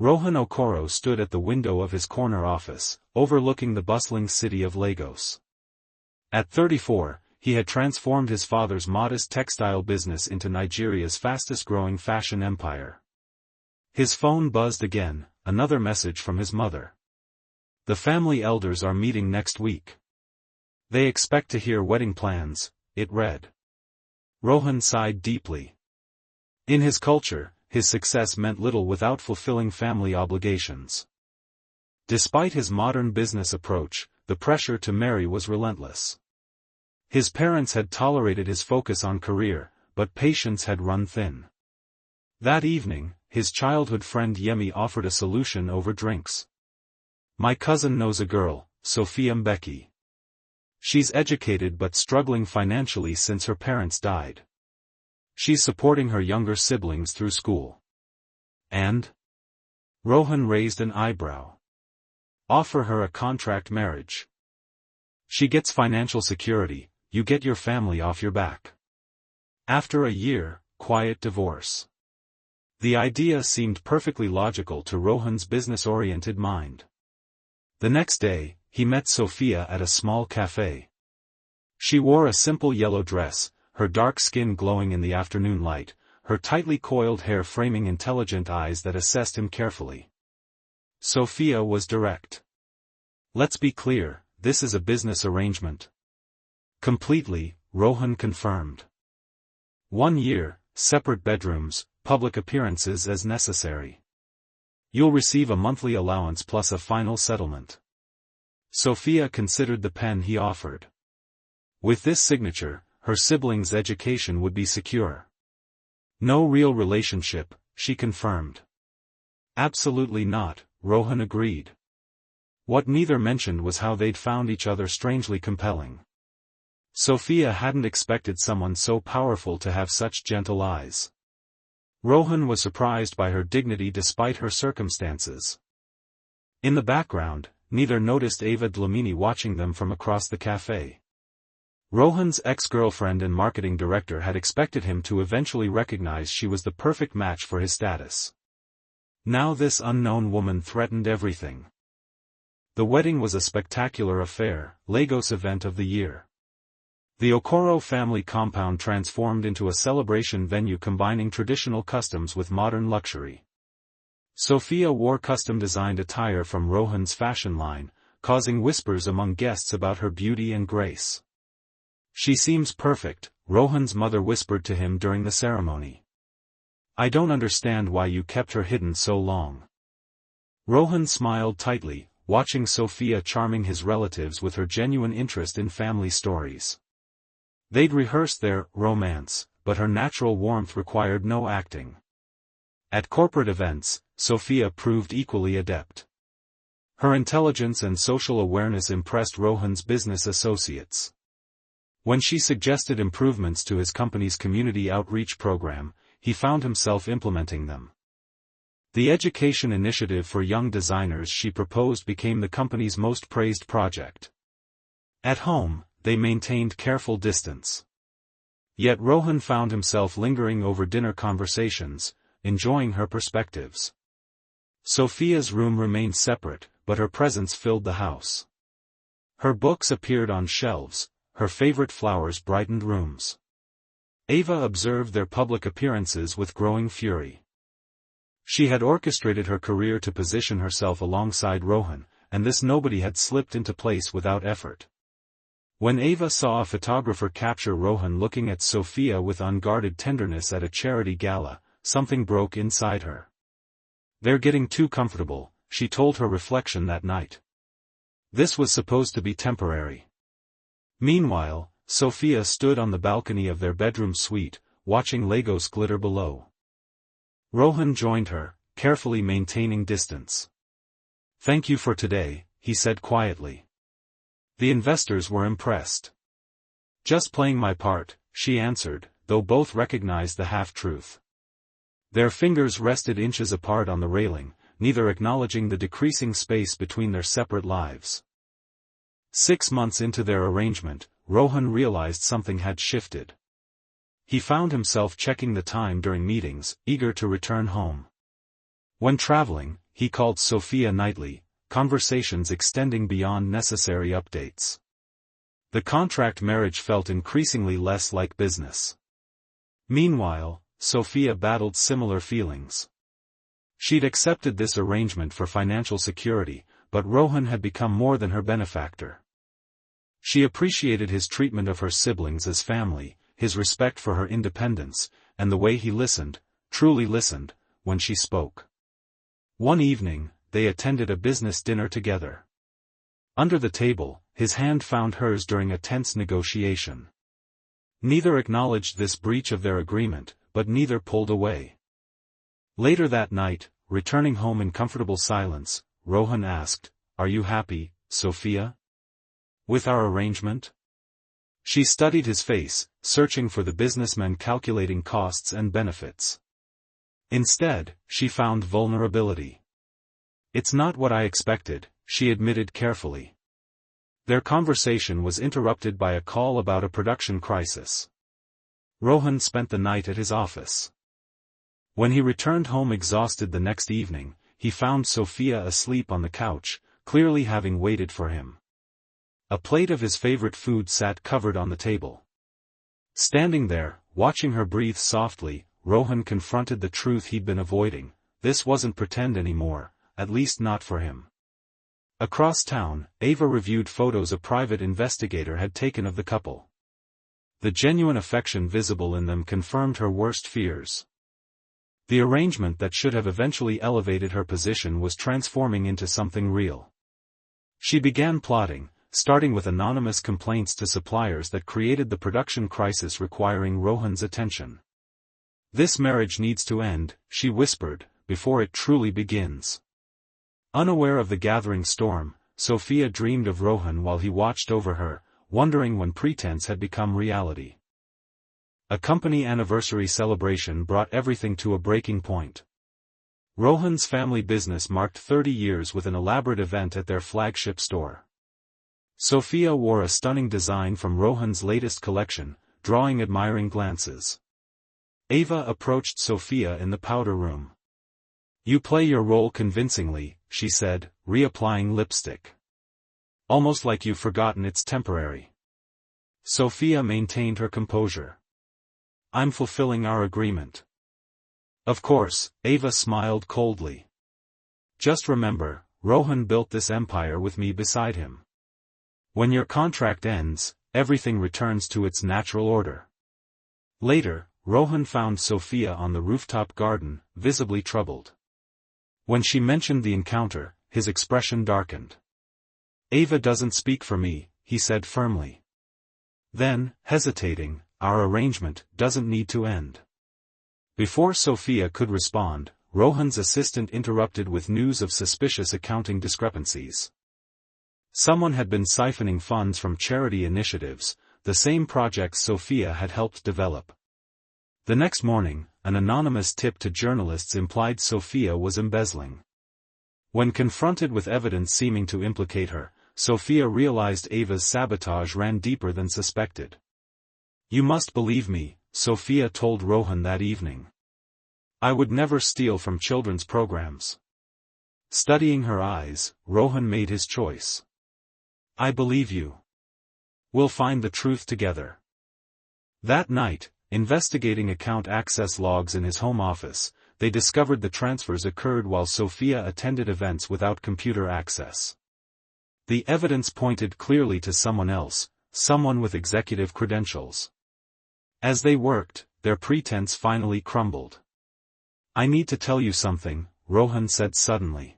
Rohan Okoro stood at the window of his corner office, overlooking the bustling city of Lagos. At 34, he had transformed his father's modest textile business into Nigeria's fastest-growing fashion empire. His phone buzzed again, another message from his mother. The family elders are meeting next week. They expect to hear wedding plans, it read. Rohan sighed deeply. In his culture, his success meant little without fulfilling family obligations. Despite his modern business approach, the pressure to marry was relentless. His parents had tolerated his focus on career, but patience had run thin. That evening, his childhood friend Yemi offered a solution over drinks. My cousin knows a girl, Sophia Mbeki. She's educated but struggling financially since her parents died. She's supporting her younger siblings through school. And? Rohan raised an eyebrow. Offer her a contract marriage. She gets financial security, you get your family off your back. After a year, quiet divorce. The idea seemed perfectly logical to Rohan's business-oriented mind. The next day, he met Sophia at a small cafe. She wore a simple yellow dress, her dark skin glowing in the afternoon light, her tightly coiled hair framing intelligent eyes that assessed him carefully. Sophia was direct. Let's be clear, this is a business arrangement. Completely, Rohan confirmed. 1 year, separate bedrooms, public appearances as necessary. You'll receive a monthly allowance plus a final settlement. Sophia considered the pen he offered. With this signature, her siblings' education would be secure. No real relationship, she confirmed. Absolutely not, Rohan agreed. What neither mentioned was how they'd found each other strangely compelling. Sophia hadn't expected someone so powerful to have such gentle eyes. Rohan was surprised by her dignity despite her circumstances. In the background, neither noticed Ava Dlamini watching them from across the cafe. Rohan's ex-girlfriend and marketing director had expected him to eventually recognize she was the perfect match for his status. Now this unknown woman threatened everything. The wedding was a spectacular affair, Lagos event of the year. The Okoro family compound transformed into a celebration venue combining traditional customs with modern luxury. Sophia wore custom-designed attire from Rohan's fashion line, causing whispers among guests about her beauty and grace. She seems perfect, Rohan's mother whispered to him during the ceremony. I don't understand why you kept her hidden so long. Rohan smiled tightly, watching Sophia charming his relatives with her genuine interest in family stories. They'd rehearsed their romance, but her natural warmth required no acting. At corporate events, Sophia proved equally adept. Her intelligence and social awareness impressed Rohan's business associates. When she suggested improvements to his company's community outreach program, he found himself implementing them. The education initiative for young designers she proposed became the company's most praised project. At home, they maintained careful distance. Yet Rohan found himself lingering over dinner conversations, enjoying her perspectives. Sophia's room remained separate, but her presence filled the house. Her books appeared on shelves, her favorite flowers brightened rooms. Ava observed their public appearances with growing fury. She had orchestrated her career to position herself alongside Rohan, and this nobody had slipped into place without effort. When Ava saw a photographer capture Rohan looking at Sophia with unguarded tenderness at a charity gala, something broke inside her. They're getting too comfortable, she told her reflection that night. This was supposed to be temporary. Meanwhile, Sophia stood on the balcony of their bedroom suite, watching Lagos glitter below. Rohan joined her, carefully maintaining distance. Thank you for today, he said quietly. The investors were impressed. Just playing my part, she answered, though both recognized the half-truth. Their fingers rested inches apart on the railing, neither acknowledging the decreasing space between their separate lives. 6 months into their arrangement, Rohan realized something had shifted. He found himself checking the time during meetings, eager to return home. When traveling, he called Sophia nightly, conversations extending beyond necessary updates. The contract marriage felt increasingly less like business. Meanwhile, Sophia battled similar feelings. She'd accepted this arrangement for financial security, but Rohan had become more than her benefactor. She appreciated his treatment of her siblings as family, his respect for her independence, and the way he listened, truly listened, when she spoke. One evening, they attended a business dinner together. Under the table, his hand found hers during a tense negotiation. Neither acknowledged this breach of their agreement, but neither pulled away. Later that night, returning home in comfortable silence, Rohan asked, "Are you happy, Sophia? With our arrangement?" She studied his face, searching for the businessman calculating costs and benefits. Instead, she found vulnerability. "It's not what I expected," she admitted carefully. Their conversation was interrupted by a call about a production crisis. Rohan spent the night at his office. When he returned home exhausted the next evening, he found Sophia asleep on the couch, clearly having waited for him. A plate of his favorite food sat covered on the table. Standing there, watching her breathe softly, Rohan confronted the truth he'd been avoiding. This wasn't pretend anymore, at least not for him. Across town, Ava reviewed photos a private investigator had taken of the couple. The genuine affection visible in them confirmed her worst fears. The arrangement that should have eventually elevated her position was transforming into something real. She began plotting, starting with anonymous complaints to suppliers that created the production crisis requiring Rohan's attention. "This marriage needs to end," she whispered, "before it truly begins." Unaware of the gathering storm, Sophia dreamed of Rohan while he watched over her, wondering when pretense had become reality. A company anniversary celebration brought everything to a breaking point. Rohan's family business marked 30 years with an elaborate event at their flagship store. Sophia wore a stunning design from Rohan's latest collection, drawing admiring glances. Ava approached Sophia in the powder room. "You play your role convincingly," she said, reapplying lipstick. "Almost like you've forgotten it's temporary." Sophia maintained her composure. "I'm fulfilling our agreement." "Of course," Ava smiled coldly. "Just remember, Rohan built this empire with me beside him. When your contract ends, everything returns to its natural order." Later, Rohan found Sophia on the rooftop garden, visibly troubled. When she mentioned the encounter, his expression darkened. "Ava doesn't speak for me," he said firmly. Then, hesitating, "Our arrangement doesn't need to end." Before Sophia could respond, Rohan's assistant interrupted with news of suspicious accounting discrepancies. Someone had been siphoning funds from charity initiatives, the same projects Sophia had helped develop. The next morning, an anonymous tip to journalists implied Sophia was embezzling. When confronted with evidence seeming to implicate her, Sophia realized Ava's sabotage ran deeper than suspected. "You must believe me," Sophia told Rohan that evening. "I would never steal from children's programs." Studying her eyes, Rohan made his choice. "I believe you. We'll find the truth together." That night, investigating account access logs in his home office, they discovered the transfers occurred while Sophia attended events without computer access. The evidence pointed clearly to someone else, someone with executive credentials. As they worked, their pretense finally crumbled. "I need to tell you something," Rohan said suddenly.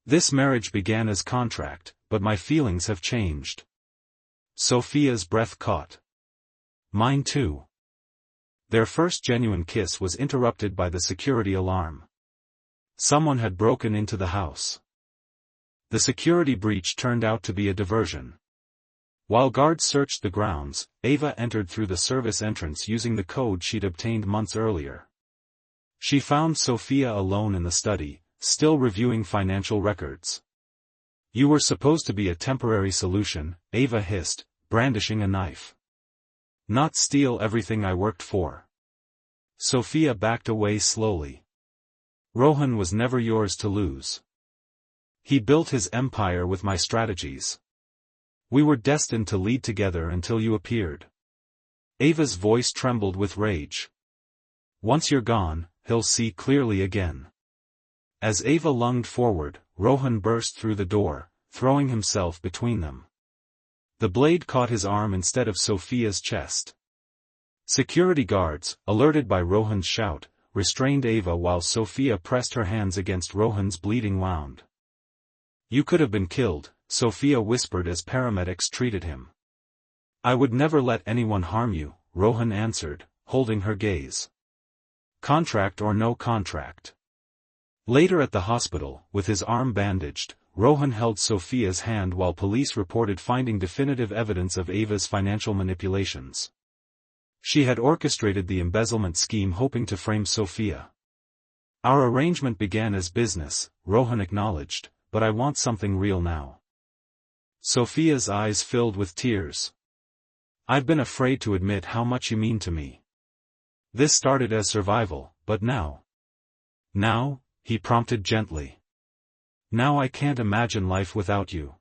"This marriage began as contract, but my feelings have changed." Sophia's breath caught. "Mine too." Their first genuine kiss was interrupted by the security alarm. Someone had broken into the house. The security breach turned out to be a diversion. While guards searched the grounds, Ava entered through the service entrance using the code she'd obtained months earlier. She found Sophia alone in the study, still reviewing financial records. "You were supposed to be a temporary solution," Ava hissed, brandishing a knife. "Not steal everything I worked for." Sophia backed away slowly. Rohan was never yours to lose. He built his empire with my strategies. We were destined to lead together until you appeared. Ava's voice trembled with rage. Once you're gone, he'll see clearly again. As Ava lunged forward, Rohan burst through the door, throwing himself between them. The blade caught his arm instead of Sophia's chest. Security guards, alerted by Rohan's shout, restrained Ava while Sophia pressed her hands against Rohan's bleeding wound. You could have been killed, Sophia whispered as paramedics treated him. I would never let anyone harm you, Rohan answered, holding her gaze. Contract or no contract. Later at the hospital, with his arm bandaged, Rohan held Sophia's hand while police reported finding definitive evidence of Ava's financial manipulations. She had orchestrated the embezzlement scheme hoping to frame Sophia. Our arrangement began as business, Rohan acknowledged, but I want something real now. Sophia's eyes filled with tears. I've been afraid to admit how much you mean to me. This started as survival, but now. Now, he prompted gently. Now I can't imagine life without you.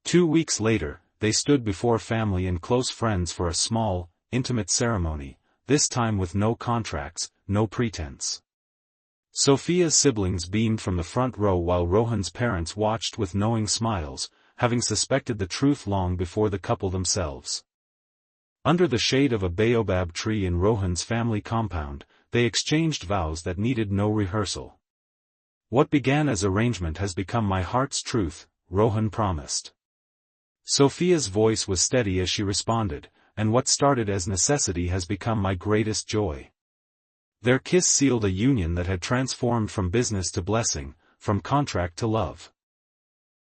2 weeks later, they stood before family and close friends for a small, intimate ceremony, this time with no contracts, no pretense. Sophia's siblings beamed from the front row while Rohan's parents watched with knowing smiles, having suspected the truth long before the couple themselves. Under the shade of a baobab tree in Rohan's family compound, they exchanged vows that needed no rehearsal. What began as arrangement has become my heart's truth, Rohan promised. Sophia's voice was steady as she responded, and what started as necessity has become my greatest joy. Their kiss sealed a union that had transformed from business to blessing, from contract to love.